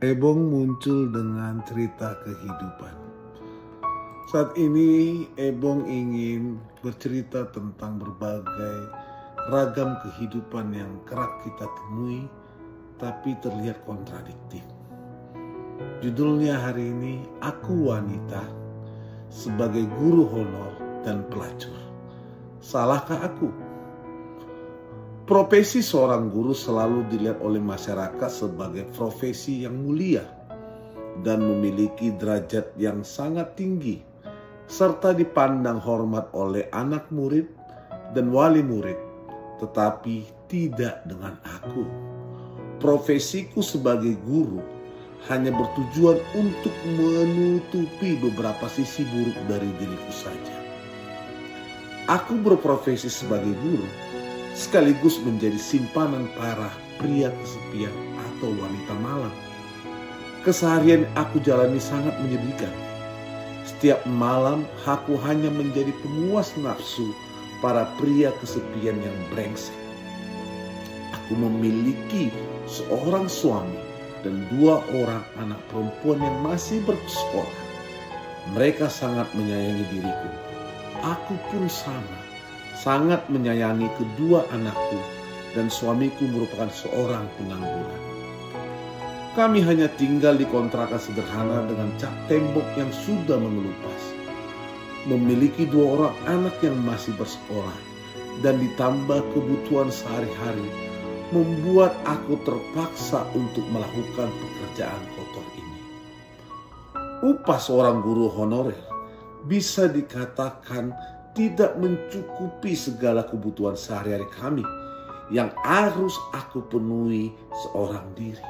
Ebong muncul dengan cerita kehidupan. Saat ini Ebong ingin bercerita tentang berbagai ragam kehidupan yang kerap kita temui tapi terlihat kontradiktif. Judulnya hari ini, Aku Wanita sebagai Guru Honor dan Pelacur. Salahkah aku? Profesi seorang guru selalu dilihat oleh masyarakat sebagai profesi yang mulia dan memiliki derajat yang sangat tinggi, serta dipandang hormat oleh anak murid dan wali murid, tetapi tidak dengan aku. Profesiku sebagai guru hanya bertujuan untuk menutupi beberapa sisi buruk dari diriku saja. Aku berprofesi sebagai guru sekaligus menjadi simpanan para pria kesepian atau wanita malam. Keseharian aku jalani sangat menyedihkan. Setiap malam aku hanya menjadi pemuas nafsu para pria kesepian yang brengsek. Aku memiliki seorang suami dan 2 orang anak perempuan yang masih bersekolah. Mereka sangat menyayangi diriku. Aku pun sama. Sangat menyayangi kedua anakku dan suamiku merupakan seorang pengangguran. Kami hanya tinggal di kontrakan sederhana dengan cat tembok yang sudah mengelupas. Memiliki 2 orang anak yang masih bersekolah dan ditambah kebutuhan sehari-hari membuat aku terpaksa untuk melakukan pekerjaan kotor ini. Upah seorang guru honorer bisa dikatakan tidak mencukupi segala kebutuhan sehari-hari kami yang harus aku penuhi seorang diri.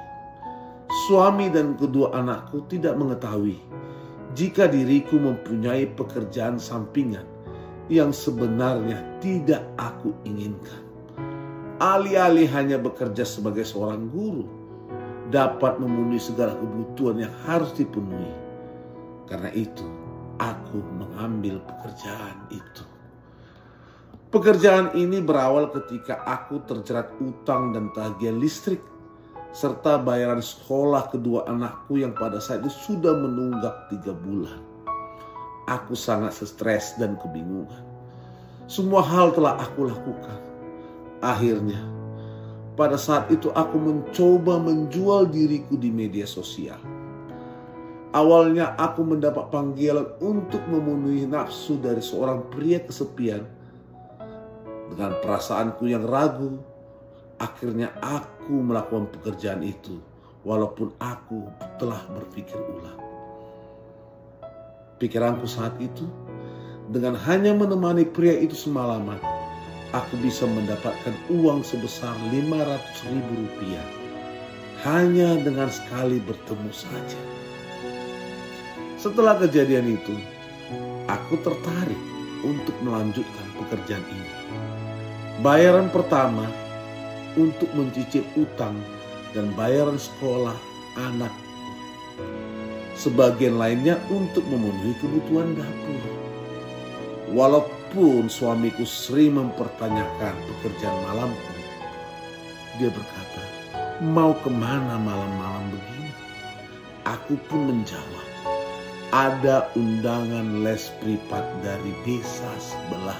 Suami dan kedua anakku tidak mengetahui jika diriku mempunyai pekerjaan sampingan yang sebenarnya tidak aku inginkan. Alih-alih hanya bekerja sebagai seorang guru, dapat memenuhi segala kebutuhan yang harus dipenuhi. Karena itu, aku mengambil pekerjaan itu. Pekerjaan ini berawal ketika aku terjerat utang dan tagihan listrik, serta bayaran sekolah kedua anakku yang pada saat itu sudah menunggak 3 bulan. Aku sangat stres dan kebingungan. Semua hal telah aku lakukan. Akhirnya, pada saat itu aku mencoba menjual diriku di media sosial. Awalnya aku mendapat panggilan untuk memenuhi nafsu dari seorang pria kesepian. Dengan perasaanku yang ragu, akhirnya aku melakukan pekerjaan itu walaupun aku telah berpikir ulang. Pikiranku saat itu, dengan hanya menemani pria itu semalaman, aku bisa mendapatkan uang sebesar 500.000 rupiah hanya dengan sekali bertemu saja. Setelah kejadian itu, aku tertarik untuk melanjutkan pekerjaan ini. Bayaran pertama untuk mencicil utang dan bayaran sekolah anak. Sebagian lainnya untuk memenuhi kebutuhan dapur. Walaupun suamiku sering mempertanyakan pekerjaan malamku, dia berkata, "Mau kemana malam-malam begini?" Aku pun menjawab, ada undangan les privat dari desa sebelah.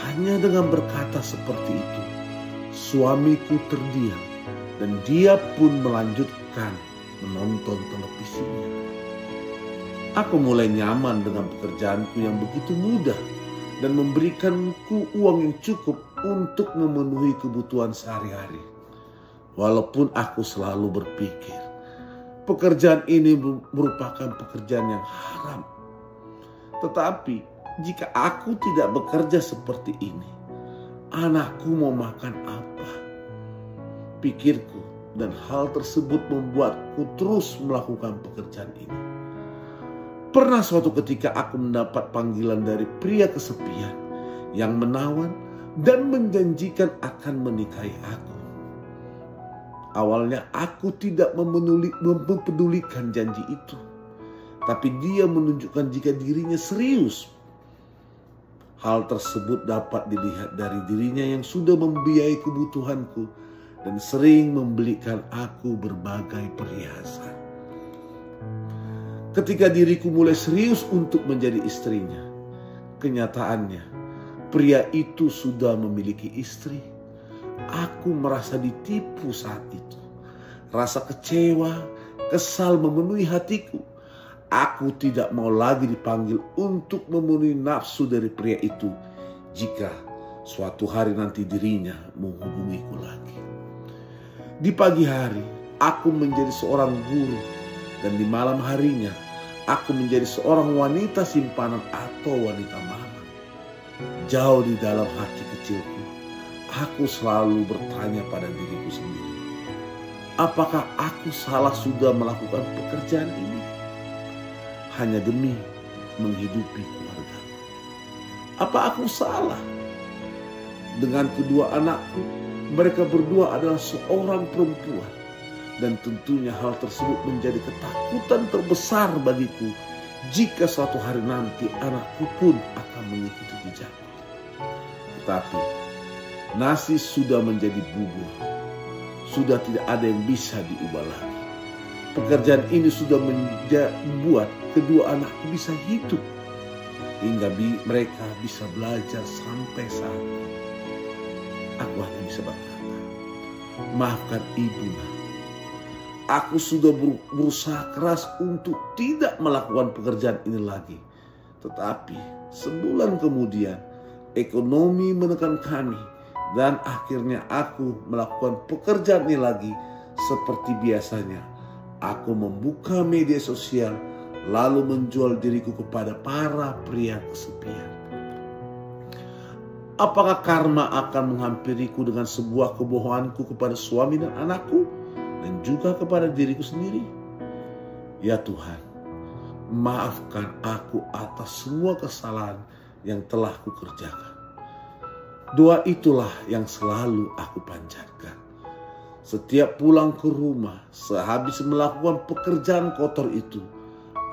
Hanya dengan berkata seperti itu, suamiku terdiam dan dia pun melanjutkan menonton televisinya. Aku mulai nyaman dengan pekerjaanku yang begitu mudah dan memberikanku uang yang cukup untuk memenuhi kebutuhan sehari-hari. Walaupun aku selalu berpikir, pekerjaan ini merupakan pekerjaan yang haram. Tetapi jika aku tidak bekerja seperti ini, anakku mau makan apa? Pikirku, dan hal tersebut membuatku terus melakukan pekerjaan ini. Pernah suatu ketika aku mendapat panggilan dari pria kesepian yang menawan dan menjanjikan akan menikahi aku. Awalnya aku tidak mempedulikan janji itu. Tapi dia menunjukkan jika dirinya serius. Hal tersebut dapat dilihat dari dirinya yang sudah membiayai kebutuhanku dan sering membelikan aku berbagai perhiasan. Ketika diriku mulai serius untuk menjadi istrinya, kenyataannya pria itu sudah memiliki istri. Aku merasa ditipu saat itu. Rasa kecewa, kesal memenuhi hatiku. Aku tidak mau lagi dipanggil untuk memenuhi nafsu dari pria itu jika suatu hari nanti dirinya menghubungiku lagi. Di pagi hari, aku menjadi seorang guru, dan di malam harinya, aku menjadi seorang wanita simpanan atau wanita malam. Jauh di dalam hati kecilku, aku selalu bertanya pada diriku sendiri, apakah aku salah sudah melakukan pekerjaan ini hanya demi menghidupi keluarga? Apa aku salah? Dengan kedua anakku, mereka berdua adalah seorang perempuan, dan tentunya hal tersebut menjadi ketakutan terbesar bagiku jika suatu hari nanti anakku pun akan mengikuti jejakku. Tetapi nasi sudah menjadi bubur, sudah tidak ada yang bisa diubah lagi. Pekerjaan ini sudah membuat kedua anakku bisa hidup hingga mereka bisa belajar sampai saat ini. Aku hanya bisa berkata, maafkan ibu, nak. Aku sudah berusaha keras untuk tidak melakukan pekerjaan ini lagi. Tetapi sebulan kemudian ekonomi menekan kami, dan akhirnya aku melakukan pekerjaan ini lagi seperti biasanya. Aku membuka media sosial lalu menjual diriku kepada para pria kesepian. Apakah karma akan menghampiriku dengan sebuah kebohonganku kepada suami dan anakku, dan juga kepada diriku sendiri? Ya Tuhan, maafkan aku atas semua kesalahan yang telah kukerjakan. Doa itulah yang selalu aku panjatkan. Setiap pulang ke rumah, sehabis melakukan pekerjaan kotor itu,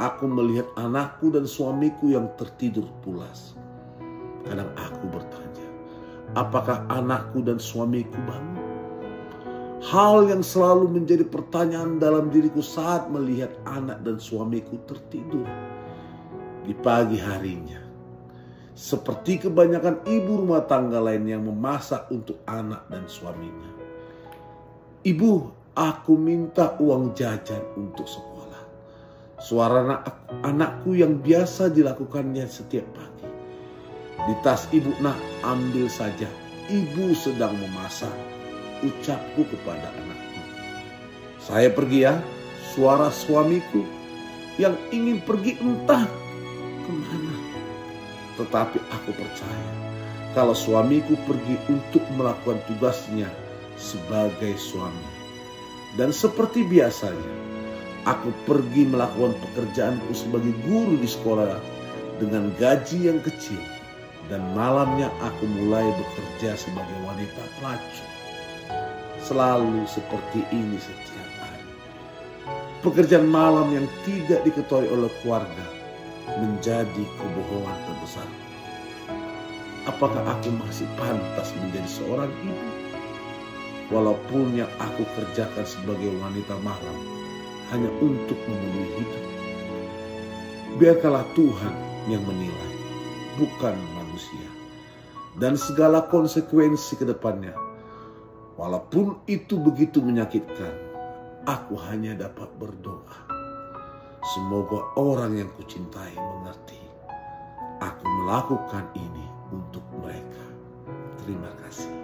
aku melihat anakku dan suamiku yang tertidur pulas. Kadang aku bertanya, apakah anakku dan suamiku bangun? Hal yang selalu menjadi pertanyaan dalam diriku saat melihat anak dan suamiku tertidur. Di pagi harinya, seperti kebanyakan ibu rumah tangga lain yang memasak untuk anak dan suaminya, ibu, aku minta uang jajan untuk sekolah. Suara anakku yang biasa dilakukannya setiap pagi. Di tas ibu, nak, ambil saja. Ibu sedang memasak, ucapku kepada anakku. Saya pergi ya. Suara suamiku yang ingin pergi entah kemana. Tetapi aku percaya kalau suamiku pergi untuk melakukan tugasnya sebagai suami. Dan seperti biasanya, aku pergi melakukan pekerjaanku sebagai guru di sekolah dengan gaji yang kecil. Dan malamnya aku mulai bekerja sebagai wanita pelacur. Selalu seperti ini setiap hari. Pekerjaan malam yang tidak diketahui oleh keluarga menjadi kebohongan terbesar. Apakah aku masih pantas menjadi seorang ibu? Walaupun yang aku kerjakan sebagai wanita malam hanya untuk memenuhi hidup. Biarkanlah Tuhan yang menilai, bukan manusia. Dan segala konsekuensi ke depannya, walaupun itu begitu menyakitkan, aku hanya dapat berdoa. Semoga orang yang kucintai mengerti. Aku melakukan ini untuk mereka. Terima kasih.